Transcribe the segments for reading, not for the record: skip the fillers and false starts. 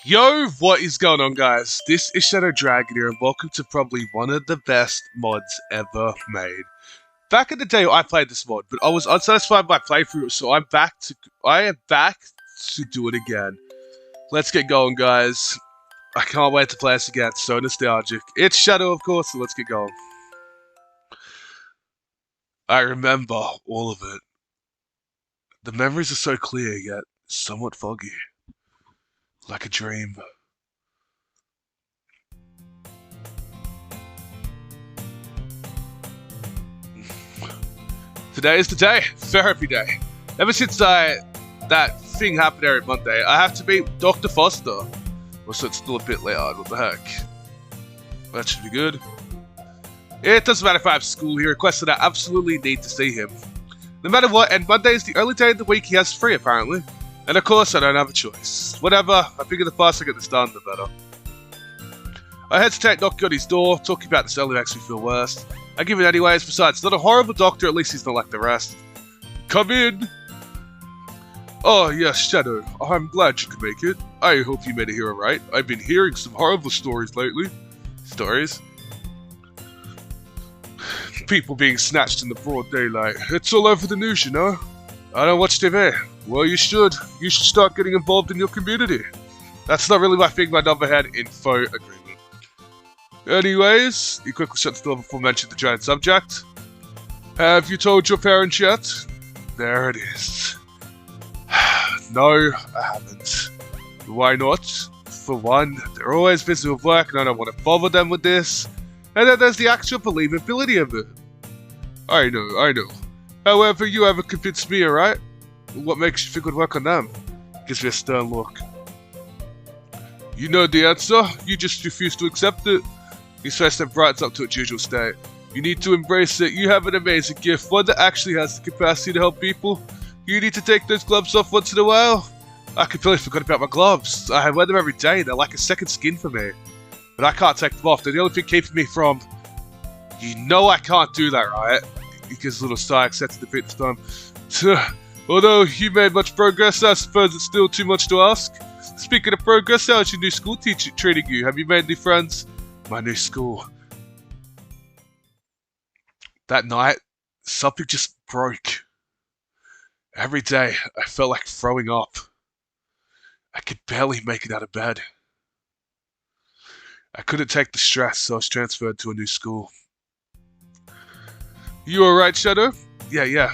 Yo, what is going on, guys? This is Shadow Dragon here, and welcome to probably one of the best mods ever made. Back in the day, I played this mod, but I was unsatisfied with my playthrough, so I am back to do it again. Let's get going, guys. I can't wait to play this again. So nostalgic. It's Shadow, of course, so let's get going. I remember all of it. The memories are so clear, yet somewhat foggy. Like a dream. Today is the day. Therapy day. Ever since that thing happened every Monday, I have to meet Dr. Foster. So it's still a bit late on. What the heck? That should be good. It doesn't matter if I have school. He requested I absolutely need to see him. No matter what, and Monday is the only day of the week he has free, apparently. And of course, I don't have a choice. Whatever, I figure the faster I get this done, the better. I hesitate knocking on his door, talking about this only makes me feel worse. I give it anyways, besides, not a horrible doctor, at least he's not like the rest. Come in! Oh, yes, Shadow. I'm glad you could make it. I hope you made it here alright. I've been hearing some horrible stories lately. Stories? People being snatched in the broad daylight. It's all over the news, you know? I don't watch TV. Well, you should. You should start getting involved in your community. That's not really my thing, my number had info agreement. Anyways, he quickly shut the door before mentioning the giant subject. Have you told your parents yet? There it is. No, I haven't. Why not? For one, they're always busy with work and I don't want to bother them with this. And then there's the actual believability of it. I know. However, you haven't convinced me, alright? What makes you think it would work on them? Gives me a stern look. You know the answer, you just refuse to accept it. His face then brightens up to its usual state. You need to embrace it, you have an amazing gift, one that actually has the capacity to help people. You need to take those gloves off once in a while. I completely forgot about my gloves. I wear them every day, they're like a second skin for me. But I can't take them off, they're the only thing keeping me from... You know I can't do that, right? He gives a little sigh, accepting defeat this time. Although you made much progress, I suppose it's still too much to ask. Speaking of progress, how's your new school teacher treating you? Have you made any friends? My new school. That night, something just broke. Every day, I felt like throwing up. I could barely make it out of bed. I couldn't take the stress, so I was transferred to a new school. You alright, Shadow? Yeah.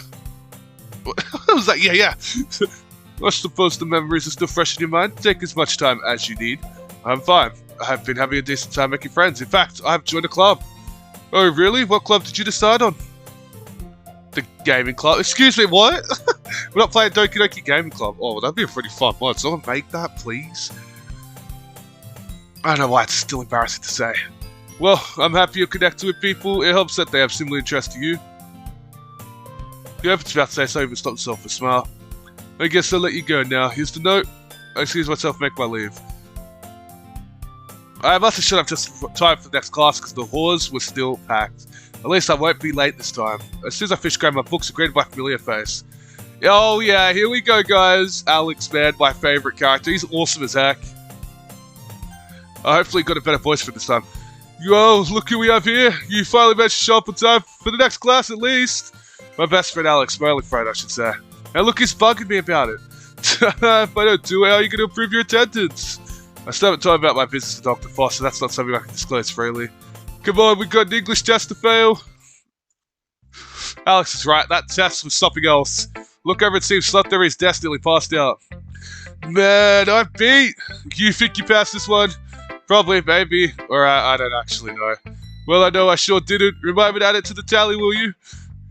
I was like, yeah. I suppose the memories are still fresh in your mind. Take as much time as you need. I'm fine. I've been having a decent time making friends. In fact, I've joined a club. Oh, really? What club did you decide on? The gaming club? Excuse me, what? We're not playing Doki Doki Gaming Club. Oh, that'd be a pretty fun mod. Someone make that, please. I don't know why it's still embarrassing to say. Well, I'm happy you're connected with people. It helps that they have similar interests to you. He opens about to say something but stops himself with a smile. I guess I'll let you go now. Here's the note. I excuse myself, make my leave. I must have shut up just in time for the next class because the halls were still packed. At least I won't be late this time. As soon as I finish grabbing my books, I greeted by a familiar face. Oh yeah, here we go, guys. Alex, man, my favorite character. He's awesome as heck. I hopefully got a better voice for this time. Yo, look who we have here. You finally managed to show up on time for the next class at least. My best friend Alex, my only friend I should say. And look, he's bugging me about it. If I don't do it, how are you going to improve your attendance? I still haven't told him about my business to Dr. Foster, that's not something I can disclose freely. Come on, we got an English test to fail. Alex is right, that test was something else. Look over and see him slept over his desk nearly passed out. Man, I'm beat. You think you passed this one? Probably, maybe, or I don't actually know. Well, I know I sure didn't. Remind me to add it to the tally, will you?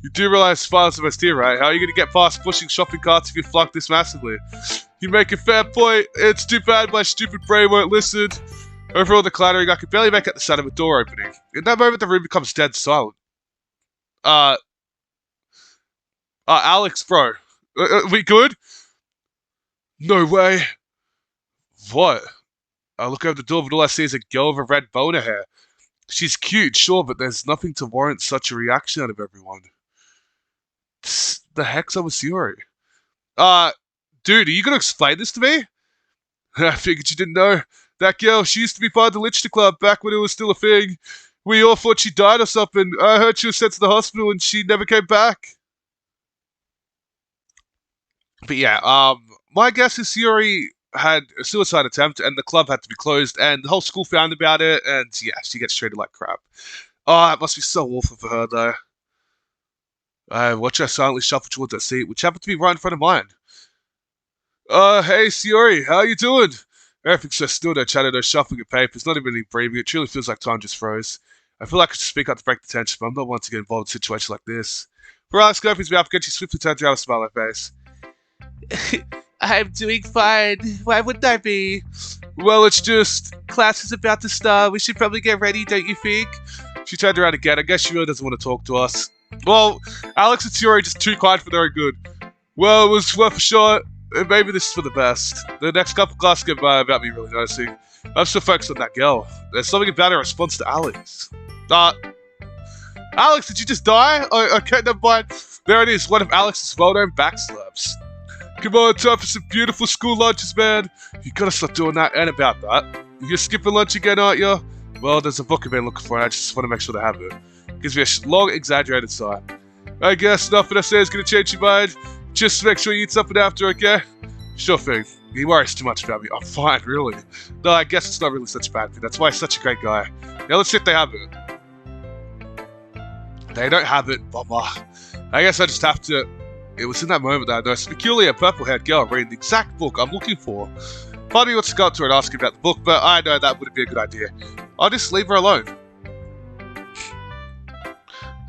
You do realize violence must here, right? How are you going to get past pushing shopping carts if you flunk this massively? You make a fair point. It's too bad my stupid brain won't listen. Over all the clattering, I could barely make out the sound of a door opening. In that moment, the room becomes dead silent. Alex, bro. We good? No way. What? I look over the door, but all I see is a girl with a red bow in her hair. She's cute, sure, but there's nothing to warrant such a reaction out of everyone. The heck's up with Yuri? Dude, are you gonna explain this to me? I figured you didn't know. That girl, she used to be part of the Literature Club back when it was still a thing. We all thought she died or something. I heard she was sent to the hospital and she never came back. But yeah, my guess is Yuri had a suicide attempt and the club had to be closed and the whole school found about it and yeah, she gets treated like crap. Oh, it must be so awful for her though. I watch her silently shuffle towards her seat, which happened to be right in front of mine. Hey, Siori, how you doing? Everything's so still, no chatter, no shuffling of papers, not even any breathing. It truly feels like time just froze. I feel like I should speak up to break the tension, but I'm not one to get involved in situations like this. For Alex Gopi's mouth again, she swiftly turns around and smiles on her face. I'm doing fine. Why wouldn't I be? Well, it's just... class is about to start. We should probably get ready, don't you think? She turned around again. I guess she really doesn't want to talk to us. Well, Alex and Siori are just too kind for their own good. Well, it was worth a shot. Maybe this is for the best. The next couple classes get by without me really noticing. I'm still focused on that girl. There's something about her response to Alex. Alex, did you just die? Oh, okay, never mind. There it is, one of Alex's well-known backslaps. Come on, time for some beautiful school lunches, man. You gotta stop doing that and about that. You're skipping lunch again, aren't you? Well, there's a book I've been looking for and I just want to make sure to have it. Gives me a long, exaggerated sigh. I guess nothing I say is gonna change your mind. Just make sure you eat something after, okay? Sure thing. He worries too much about me. I'm fine, really. No, I guess it's not really such a bad thing. That's why he's such a great guy. Now let's see if they have it. They don't have it, bummer. I guess I just have to... It was in that moment that I noticed a peculiar purple-haired girl reading the exact book I'm looking for. Part of me wants to go up to her and ask her about the book, but I know that wouldn't be a good idea. I'll just leave her alone.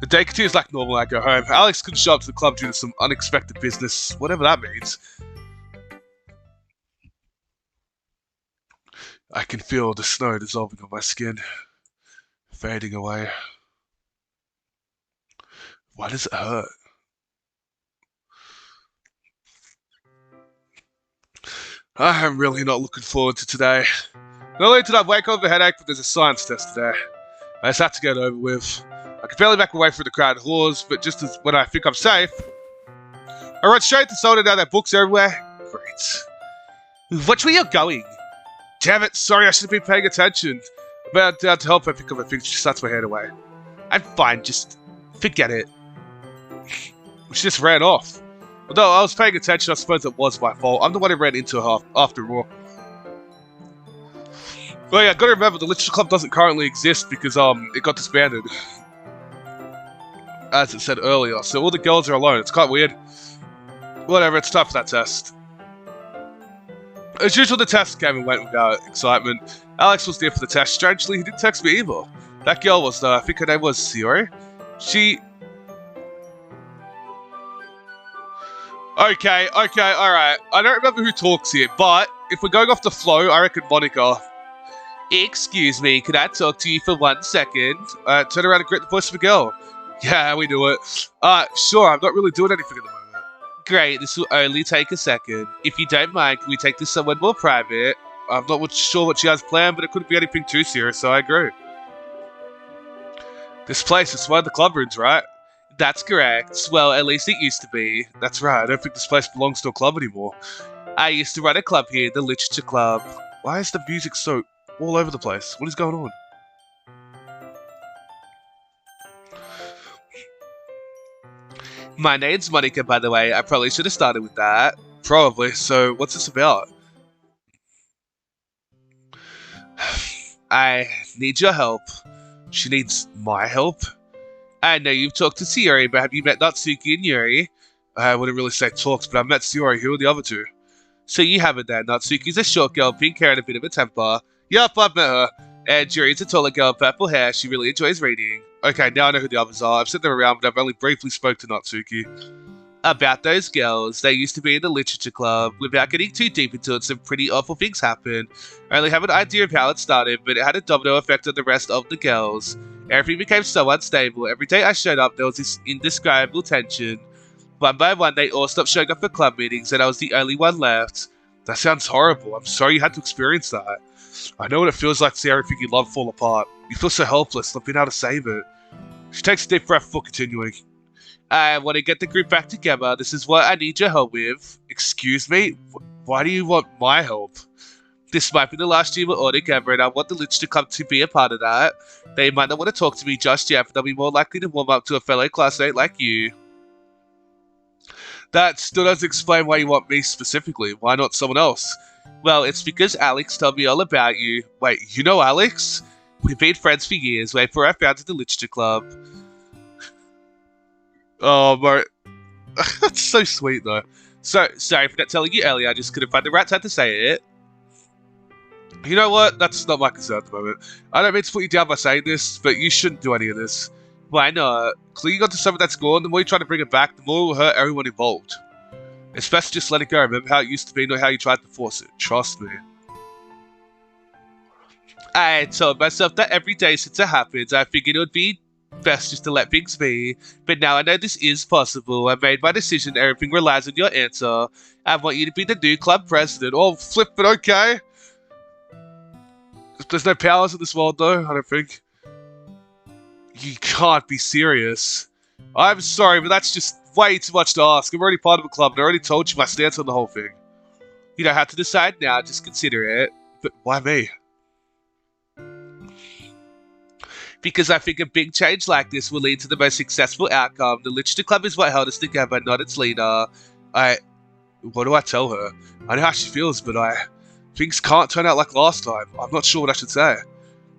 The day continues like normal. I go home. Alex couldn't show up to the club due to some unexpected business, whatever that means. I can feel the snow dissolving on my skin, fading away. Why does it hurt? I am really not looking forward to today. Not only did I wake up with a headache, but there's a science test today. I just have to get it over with. I can barely back away through the crowded halls, but just as when I think I'm safe, I run straight to soda down their books everywhere. Great. Which way you're going? Damn it, sorry, I should have been paying attention. I bent down to help her pick up her things. She slats my hand away. I'm fine, just forget it. She just ran off. Although I was paying attention, I suppose it was my fault. I'm the one who ran into her after all. Well, yeah, gotta remember, the Literature Club doesn't currently exist because, it got disbanded. As it said earlier, so all the girls are alone. It's quite weird. Whatever, it's time for that test. As usual, the test came and went without excitement. Alex was there for the test. Strangely, he didn't text me either. That girl was, I think her name was Siori. She... Okay, alright. I don't remember who talks here, but if we're going off the flow, I reckon Monica. Excuse me, could I talk to you for 1 second? Turn around and greet the voice of a girl. Yeah, we do it. Sure, I'm not really doing anything at the moment. Great, this will only take a second. If you don't mind, can we take this somewhere more private? I'm not sure what she has planned, but it couldn't be anything too serious, so I agree. This place is one of the club rooms, right? That's correct. Well, at least it used to be. That's right, I don't think this place belongs to a club anymore. I used to run a club here, the Literature Club. Why is the music so all over the place? What is going on? My name's Monica, by the way. I probably should have started with that. Probably. So, what's this about? I need your help. She needs my help? I know you've talked to Siori, but have you met Natsuki and Yuri? I wouldn't really say talks, but I met Siori. Who are the other two? So you haven't then. Natsuki's a short girl, pink hair and a bit of a temper. Yup, I've met her. And Yuri's a taller girl, purple hair. She really enjoys reading. Okay, now I know who the others are. I've seen them around, but I've only briefly spoke to Natsuki. About those girls, they used to be in the Literature Club. Without getting too deep into it, some pretty awful things happened. I only have an idea of how it started, but it had a domino effect on the rest of the girls. Everything became so unstable. Every day I showed up, there was this indescribable tension. One by one, they all stopped showing up for club meetings, and I was the only one left. That sounds horrible. I'm sorry you had to experience that. I know what it feels like to see everything you love fall apart. You feel so helpless, not being able to save it. She takes a deep breath before continuing. I want to get the group back together. This is what I need your help with. Excuse me? Why do you want my help? This might be the last year we're all together, and I want the Lich to come to be a part of that. They might not want to talk to me just yet, but they'll be more likely to warm up to a fellow classmate like you. That still doesn't explain why you want me specifically. Why not someone else? Well, it's because Alex told me all about you. Wait, you know Alex? We've been friends for years, way before I founded the Literature Club. Oh, my... That's so sweet, though. So, sorry for not telling you earlier, I just couldn't find the right time to say it. You know what? That's not my concern at the moment. I don't mean to put you down by saying this, but you shouldn't do any of this. Why not? Clinging onto something that's gone, the more you try to bring it back, the more it will hurt everyone involved. It's best to just let it go. Remember how it used to be, not how you tried to force it. Trust me. I told myself that every day since it happened, I figured it would be best just to let things be. But now I know this is possible. I made my decision. Everything relies on your answer. I want you to be the new club president. Oh, flip it, okay. There's no powers in this world, though, I don't think. You can't be serious. I'm sorry, but that's just way too much to ask. I'm already part of a club, and I already told you my stance on the whole thing. You don't have to decide now, just consider it. But why me? Because I think a big change like this will lead to the most successful outcome. The Literature Club is what held us together, not its leader. What do I tell her? I know how she feels, but things can't turn out like last time. I'm not sure what I should say.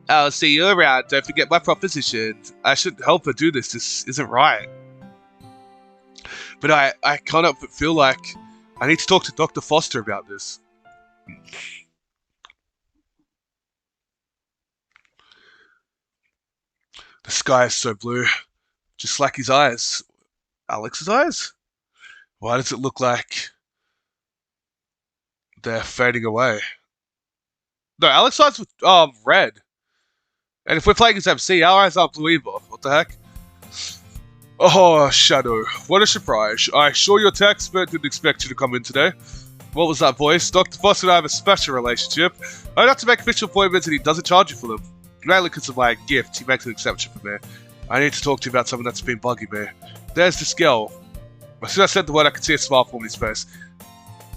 I'll see you around. Don't forget my proposition. I should help her do this. This isn't right. But I can't help but feel like I need to talk to Dr. Foster about this. The sky is so blue. Just like his eyes. Alex's eyes? Why does it look like they're fading away? No, Alex's eyes were red. And if we're playing as MC, our eyes aren't blue either. What the heck? Oh, Shadow. What a surprise. I assure your tech expert didn't expect you to come in today. What was that voice? Dr. Foster and I have a special relationship. I'd have to make official appointments and he doesn't charge you for them. Mainly because of my gift, he makes an exception for me. I need to talk to you about something that's been bugging me. There's this girl. As soon as I said the word, I could see a smile form in his face.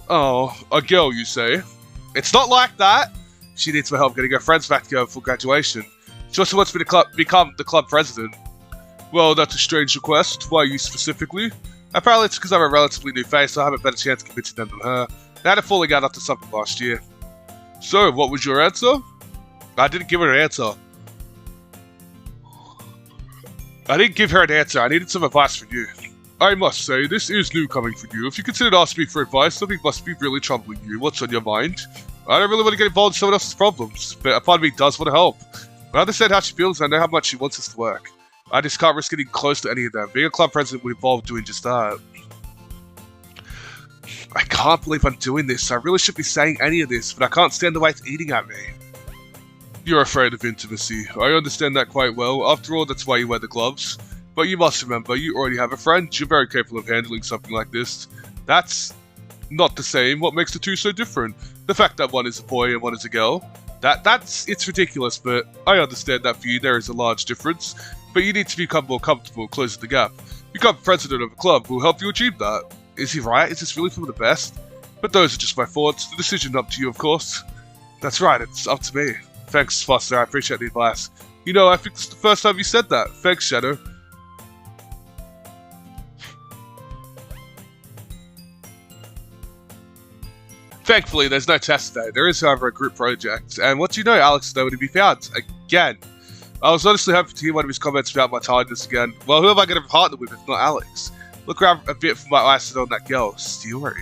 Oh, a girl, you say? It's not like that! She needs my help getting her friends back together for graduation. She also wants me to become the club president. Well, that's a strange request. Why you specifically? Apparently it's because I'm a relatively new face, so I have a better chance of convincing them than her. They had a falling out after something last year. So, what was your answer? I didn't give her an answer. I didn't give her an answer. I needed some advice from you. I must say, this is new coming from you. If you considered asking me for advice, something must be really troubling you. What's on your mind? I don't really want to get involved in someone else's problems, but a part of me does want to help. I understand how she feels and I know how much she wants us to work. I just can't risk getting close to any of them. Being a club president would involve doing just that. I can't believe I'm doing this. I really shouldn't be saying any of this, but I can't stand the way it's eating at me. You're afraid of intimacy. I understand that quite well. After all, that's why you wear the gloves. But you must remember, you already have a friend. You're very capable of handling something like this. That's not the same. What makes the two so different? The fact that one is a boy and one is a girl. It's ridiculous, but I understand that for you there is a large difference. But you need to become more comfortable closing the gap. Become president of a club will help you achieve that. Is he right? Is this really for the best? But those are just my thoughts. The decision up to you, of course. That's right, it's up to me. Thanks, Foster. I appreciate the advice. You know, I think this is the first time you said that. Thanks, Shadow. Thankfully, there's no test today. There is, however, a group project. And what do you know, Alex is nowhere to be found. Again. I was honestly hoping to hear one of his comments about my tiredness again. Well, who am I going to partner with if not Alex? Look around a bit for my eyes on that girl, Stewie.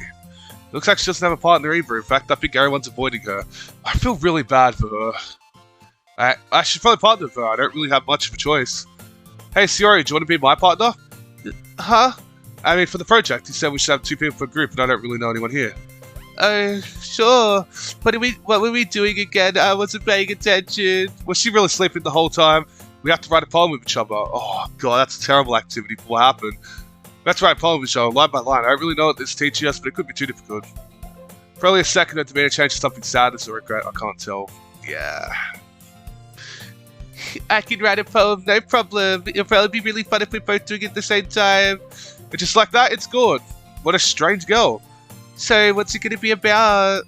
Looks like she doesn't have a partner either. In fact, I think everyone's avoiding her. I feel really bad for her. I should probably partner with her. I don't really have much of a choice. Hey, Siori, do you want to be my partner? Huh? I mean, for the project, he said we should have 2 people per group, and I don't really know anyone here. Sure. What were we doing again? I wasn't paying attention. Was she really sleeping the whole time? We have to write a poem with each other. Oh, God, that's a terrible activity for what happened. Let's write a poem with each other, line by line. I don't really know what this teaches us, but it could be too difficult. Probably a second to me to change to something sadness or regret. I can't tell. Yeah. I can write a poem, no problem. It'll probably be really fun if we're both doing it at the same time. But just like that, it's gone. What a strange girl. So, what's it going to be about?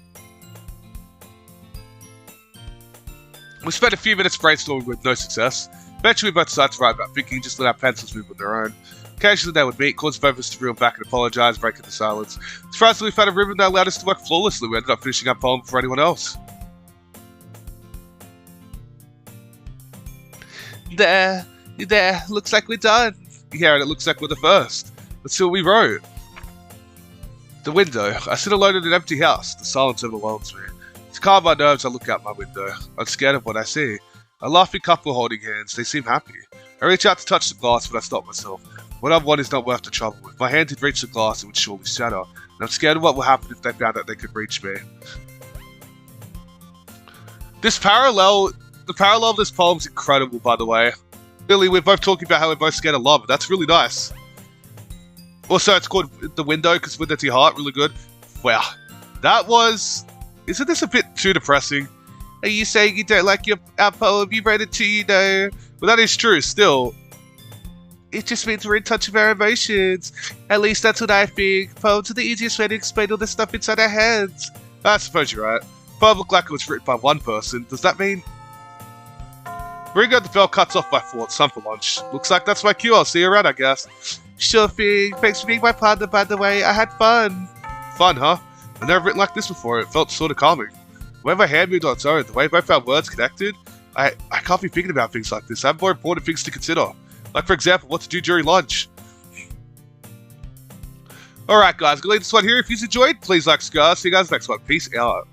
We spent a few minutes brainstorming with no success. Eventually we both decided to write about thinking, just let our pencils move on their own. Occasionally they would meet, causing both of us to reel back and apologise, breaking the silence. Surprisingly, we found a rhythm that allowed us to work flawlessly. We ended up finishing our poem before anyone else. There, looks like we're done. Yeah, and it looks like we're the first. Let's see what we wrote. The window. I sit alone in an empty house. The silence overwhelms me. To calm my nerves, I look out my window. I'm scared of what I see. A laughing couple holding hands. They seem happy. I reach out to touch the glass, but I stop myself. What I've won is not worth the trouble. If my hand had reached the glass, it would surely shatter. And I'm scared of what will happen if they found out they could reach me. The parallel of this poem's incredible, by the way. Billy, we're both talking about how we're both scared of love. That's really nice. Also, it's called The Window, because Window to Your Heart, really good. Wow. That was... Isn't this a bit too depressing? Are you saying you don't like our poem? You wrote it too, you know? Well, that is true, still. It just means we're in touch with our emotions. At least that's what I think. Poems are the easiest way to explain all the stuff inside our heads. I suppose you're right. Poem looked like it was written by one person. Does that mean... Ring at the bell cuts off my thoughts. Time for lunch. Looks like that's my cue. I'll see you around, I guess. Sure thing. Thanks for being my partner, by the way. I had fun. Fun, huh? I've never written like this before. It felt sort of calming. The way my hand moved on its own, the way both our words connected, I can't be thinking about things like this. I have more important things to consider. Like, for example, what to do during lunch. Alright, guys. I'm going to leave this one here. If you enjoyed, please like, subscribe. See you guys next one. Peace out.